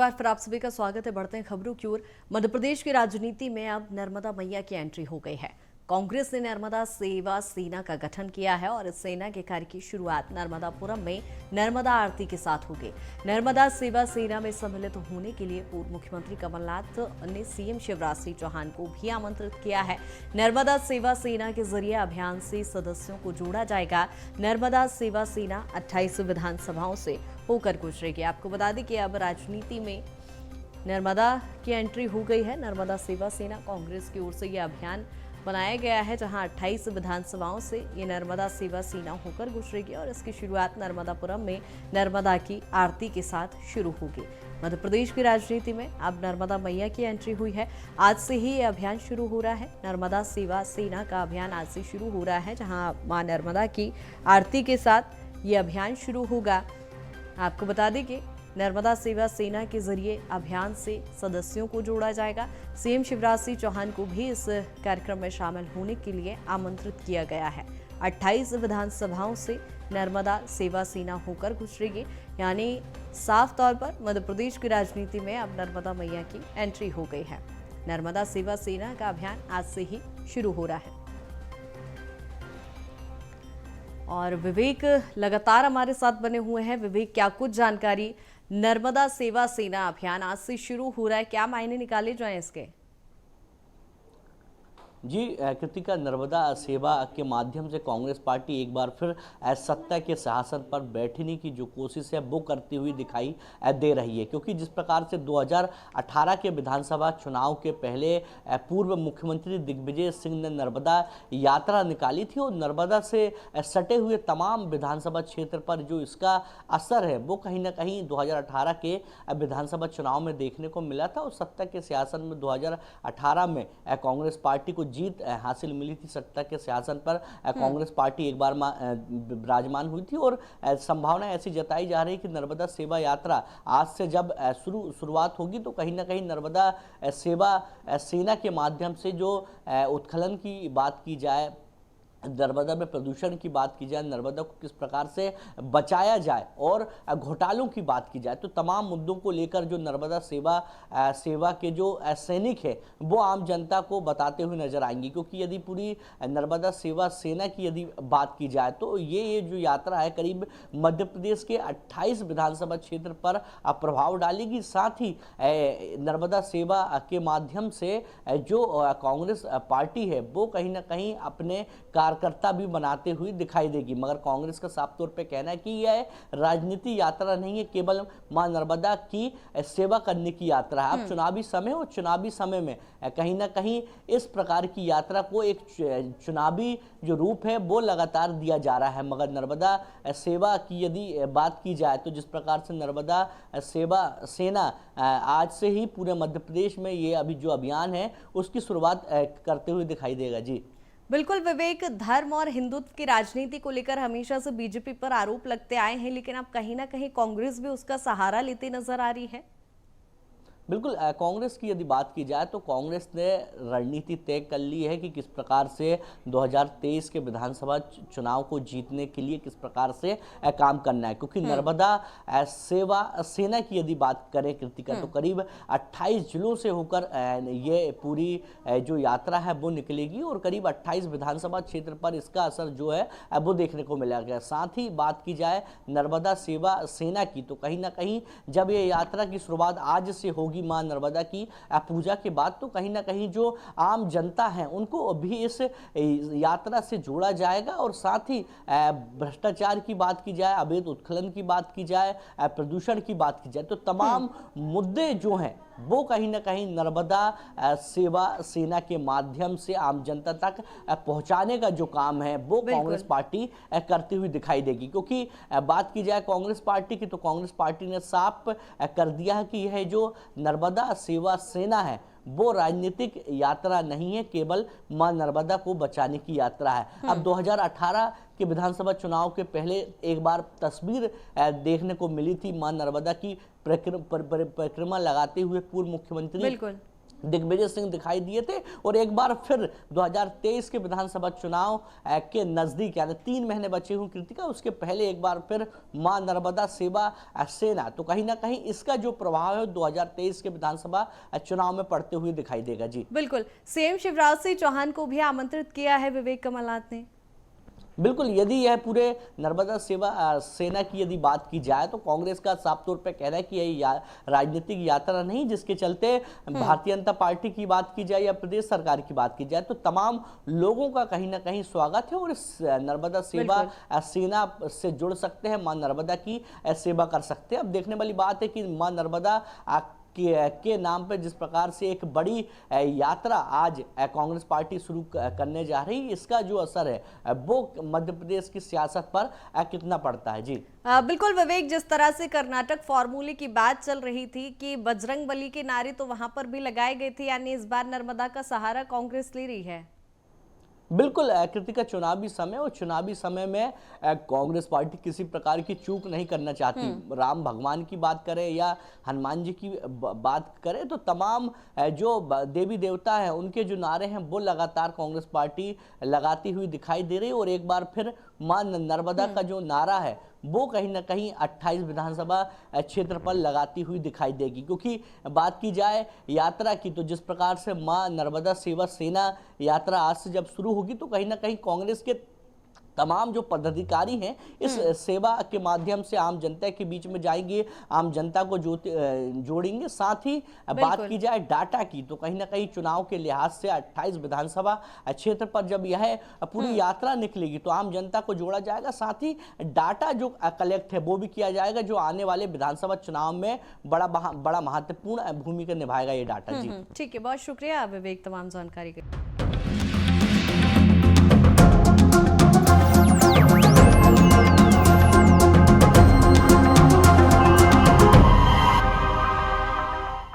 बार फिर आप सभी का स्वागत है। बढ़ते हैं खबरों की ओर। मध्य प्रदेश की राजनीति में अब नर्मदा मैया की एंट्री हो गई है। कांग्रेस ने नर्मदा सेवा सेना का गठन किया है और इस सेना के कार्य की शुरुआत नर्मदापुरम में नर्मदा आरती के साथ होगी। नर्मदा सेवा सेना में सम्मिलित होने के लिए पूर्व मुख्यमंत्री कमलनाथ ने सीएम शिवराज सिंह चौहान को भी आमंत्रित किया है। नर्मदा सेवा सेना के जरिए अभियान से सदस्यों को जोड़ा जाएगा। नर्मदा सेवा सेना 28 विधानसभाओं से होकर गुजरेगी। आपको बता दें कि अब राजनीति में नर्मदा की एंट्री हो गई है। नर्मदा सेवा सेना कांग्रेस की ओर से यह अभियान बनाया गया है, जहां 28 विधानसभाओं से ये नर्मदा सेवा सेना होकर गुजरेगी और इसकी शुरुआत नर्मदापुरम में नर्मदा की आरती के साथ शुरू होगी। मध्य प्रदेश की राजनीति में अब नर्मदा मैया की एंट्री हुई है। आज से ही ये अभियान शुरू हो रहा है। नर्मदा सेवा सेना का अभियान आज से शुरू हो रहा है, जहां मां नर्मदा की आरती के साथ ये अभियान शुरू होगा। आपको बता दें कि नर्मदा सेवा सेना के जरिए अभियान से सदस्यों को जोड़ा जाएगा। सीएम शिवराज सिंह चौहान को भी इस कार्यक्रम में शामिल होने के लिए आमंत्रित किया गया है। 28 विधानसभाओं से नर्मदा सेवा सेना होकर गुजरेगी, यानी साफ तौर पर मध्य प्रदेश की राजनीति में अब नर्मदा मैया की एंट्री हो गई है। नर्मदा सेवा सेना का अभियान आज से ही शुरू हो रहा है। और विवेक लगातार हमारे साथ बने हुए हैं। विवेक, क्या कुछ जानकारी? नर्मदा सेवा सेना अभियान आज से शुरू हो रहा है, क्या मायने निकाले जाएं इसके? जी कृतिका, नर्मदा सेवा के माध्यम से कांग्रेस पार्टी एक बार फिर सत्ता के सिंहासन पर बैठने की जो कोशिश है वो करती हुई दिखाई दे रही है, क्योंकि जिस प्रकार से 2018 के विधानसभा चुनाव के पहले पूर्व मुख्यमंत्री दिग्विजय सिंह ने नर्मदा यात्रा निकाली थी और नर्मदा से सटे हुए तमाम विधानसभा क्षेत्र पर जो इसका असर है वो कहीं ना कहीं 2018 के विधानसभा चुनाव में देखने को मिला था। और सत्ता के सिंहासन में 2018 में कांग्रेस पार्टी को जीत हासिल मिली थी। सत्ता के सिंहासन पर कांग्रेस पार्टी एक बार विराजमान हुई थी और संभावना ऐसी जताई जा रही है कि नर्मदा सेवा यात्रा आज से जब शुरुआत होगी तो कहीं ना कहीं नर्मदा सेवा सेना के माध्यम से जो उत्खनन की बात की जाए, नर्मदा में प्रदूषण की बात की जाए, नर्मदा को किस प्रकार से बचाया जाए और घोटालों की बात की जाए, तो तमाम मुद्दों को लेकर जो नर्मदा सेवा के जो सैनिक हैं वो आम जनता को बताते हुए नजर आएंगे। क्योंकि यदि पूरी नर्मदा सेवा सेना की यदि बात की जाए तो ये जो यात्रा है करीब मध्य प्रदेश के 28 विधानसभा क्षेत्र पर प्रभाव डालेगी। साथ ही नर्मदा सेवा के माध्यम से जो कांग्रेस पार्टी है वो कहीं ना कहीं अपने कार्यकर्ता भी बनाते हुए दिखाई देगी। मगर कांग्रेस का साफ तौर पे कहना है कि यह राजनीति यात्रा नहीं है, केवल मां नर्मदा की सेवा करने की यात्रा है। अब चुनावी समय और चुनावी समय में कहीं ना कहीं इस प्रकार की यात्रा को एक चुनावी जो रूप है वो लगातार दिया जा रहा है। मगर नर्मदा सेवा की यदि बात की जाए तो जिस प्रकार से नर्मदा सेवा सेना आज से ही पूरे मध्य प्रदेश में ये अभी जो अभियान है उसकी शुरुआत करते हुए दिखाई देगा। जी बिल्कुल विवेक, धर्म और हिंदुत्व की राजनीति को लेकर हमेशा से बीजेपी पर आरोप लगते आए हैं, लेकिन अब कहीं ना कहीं कांग्रेस भी उसका सहारा लेती नजर आ रही है। बिल्कुल, कांग्रेस की यदि बात की जाए तो कांग्रेस ने रणनीति तय कर ली है कि किस प्रकार से 2023 के विधानसभा चुनाव को जीतने के लिए किस प्रकार से काम करना है। क्योंकि नर्मदा सेवा सेना की यदि बात करें कृतिका, तो करीब 28 जिलों से होकर ये पूरी जो यात्रा है वो निकलेगी और करीब 28 विधानसभा क्षेत्र पर इसका असर जो है वो देखने को मिलेगा। साथ ही बात की जाए नर्मदा सेवा सेना की तो कहीं ना कहीं जब ये यात्रा की शुरुआत आज से होगी मां नर्मदा की पूजा के बाद, तो कहीं ना कहीं जो आम जनता है उनको भी इस यात्रा से जोड़ा जाएगा। और साथ ही भ्रष्टाचार की बात की जाए, अवैध उत्खनन की बात की जाए, प्रदूषण की बात की जाए, तो तमाम मुद्दे जो हैं वो कहीं ना कहीं नर्मदा सेवा सेना के माध्यम से आम जनता तक पहुंचाने का जो काम है वो कांग्रेस पार्टी करती हुई दिखाई देगी। क्योंकि बात की जाए कांग्रेस पार्टी की तो कांग्रेस पार्टी ने साफ कर दिया है कि यह जो नर्मदा सेवा सेना है वो राजनीतिक यात्रा नहीं है, केवल मां नर्मदा को बचाने की यात्रा है। अब 2018 के विधानसभा चुनाव के पहले एक बार तस्वीर देखने को मिली थी मां नर्मदा की परिक्रमा लगाते हुए पूर्व मुख्यमंत्री दिग्विजय सिंह दिखाई दिए थे और एक बार फिर 2023 के विधानसभा चुनाव के नजदीक यानी 3 महीने बचे हुए कृतिका, उसके पहले एक बार फिर मां नर्मदा सेवा सेना, तो कहीं ना कहीं इसका जो प्रभाव है 2023 के विधानसभा चुनाव में पड़ते हुए दिखाई देगा। जी बिल्कुल, सीएम शिवराज सिंह चौहान को भी आमंत्रित किया है विवेक कमलनाथ ने। बिल्कुल, यदि यह पूरे नर्मदा सेवा सेना की यदि बात की जाए तो कांग्रेस का साफ तौर पे कहना है कि यह राजनीतिक यात्रा नहीं, जिसके चलते भारतीय जनता पार्टी की बात की जाए या प्रदेश सरकार की बात की जाए तो तमाम लोगों का कहीं ना कहीं स्वागत है और इस नर्मदा सेवा सेना से जुड़ सकते हैं, मां नर्मदा की सेवा कर सकते हैं। अब देखने वाली बात है कि मां नर्मदा के नाम पर जिस प्रकार से एक बड़ी यात्रा आज कांग्रेस पार्टी शुरू करने जा रही है, इसका जो असर है वो मध्य प्रदेश की सियासत पर कितना पड़ता है। जी बिल्कुल विवेक, जिस तरह से कर्नाटक फॉर्मूले की बात चल रही थी कि बजरंगबली के नारे तो वहां पर भी लगाए गए थे, यानी इस बार नर्मदा का सहारा कांग्रेस ले रही है। बिल्कुल कृतिका, चुनावी समय और चुनावी समय में कांग्रेस पार्टी किसी प्रकार की चूक नहीं करना चाहती। राम भगवान की बात करें या हनुमान जी की बात करें तो तमाम जो देवी देवता हैं उनके जो नारे हैं वो लगातार कांग्रेस पार्टी लगाती हुई दिखाई दे रही है और एक बार फिर मां नर्मदा का जो नारा है वो कहीं ना कहीं 28 विधानसभा क्षेत्र पर लगाती हुई दिखाई देगी। क्योंकि बात की जाए यात्रा की तो जिस प्रकार से मां नर्मदा सेवा सेना यात्रा आज से जब शुरू होगी तो कहीं ना कहीं कांग्रेस के तमाम जो पदाधिकारी हैं इस सेवा के माध्यम से आम जनता के बीच में जाएंगे, आम जनता को जोड़ेंगे। साथ ही बात की जाए डाटा की तो कहीं ना कहीं चुनाव के लिहाज से 28 विधानसभा क्षेत्र पर जब यह पूरी यात्रा निकलेगी तो आम जनता को जोड़ा जाएगा, साथ ही डाटा जो कलेक्ट है वो भी किया जाएगा जो आने वाले विधानसभा चुनाव में बड़ा महत्वपूर्ण भूमिका निभाएगा ये डाटा। जी ठीक है, बहुत शुक्रिया विवेक तमाम जानकारी के।